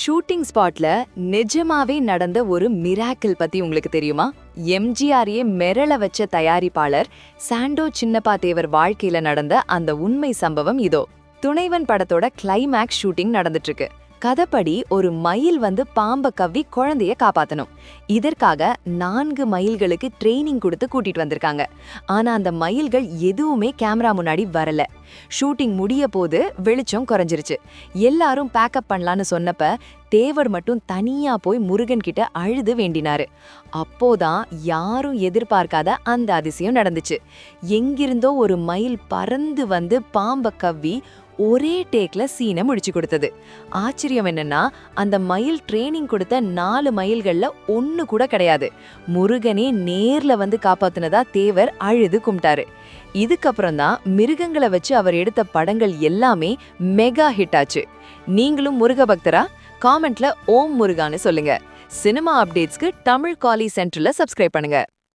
Shooting ஸ்பாட்ல நிஜமாவே நடந்த ஒரு மிராக்கிள் பத்தி உங்களுக்கு தெரியுமா? எம்ஜிஆரையே மிரள வச்ச தயாரிப்பாளர் சாண்டோ சின்னப்பா தேவர் வாழ்க்கையில நடந்த அந்த உண்மை சம்பவம் இதோ. துணைவன் படத்தோட கிளைமேக்ஸ் ஷூட்டிங் நடந்துட்டு இருக்கு. கதைப்படி ஒரு மயில் பாம்ப கவ்வி குழந்தைய காப்பாத்தணும். இதற்காக 4 மயில்களுக்கு ட்ரெயினிங் கொடுத்து கூட்டிட்டு வந்திருக்காங்க. ஆனா அந்த மயில்கள் எதுவுமே கேமரா முன்னாடி வரல. ஷூட்டிங் முடிய போது வெளிச்சம் குறைஞ்சிருச்சு. எல்லாரும் பேக்கப் பண்ணலான்னு சொன்னப்ப தேவர் மட்டும் தனியா போய் முருகன் கிட்ட அழுது வேண்டினாரு. அப்போதான் யாரும் எதிர்பார்க்காத அந்த அதிசயம் நடந்துச்சு. எங்கிருந்தோ ஒரு மயில் பறந்து பாம்ப கவ்வி ஒரே டேக்ல சீனை முடிச்சு கொடுத்தது. ஆச்சரியம் என்னன்னா, அந்த மயில் ட்ரெயினிங் கொடுத்த 4 மயில்கள்ல 1 கூட கிடையாது. முருகனே நேர்ல காப்பாத்துனதா தேவர் அழுது கும்பிட்டாரு. இதுக்கப்புறம் தான் மிருகங்களை வச்சு அவர் எடுத்த படங்கள் எல்லாமே மெகா ஹிட் ஆச்சு. நீங்களும் முருக பக்தரா? காமெண்ட்ல ஓம் முருகான்னு சொல்லுங்க. சினிமா அப்டேட்ஸ்க்கு தமிழ் காலி சென்டர்ல சப்ஸ்கிரைப் பண்ணுங்க.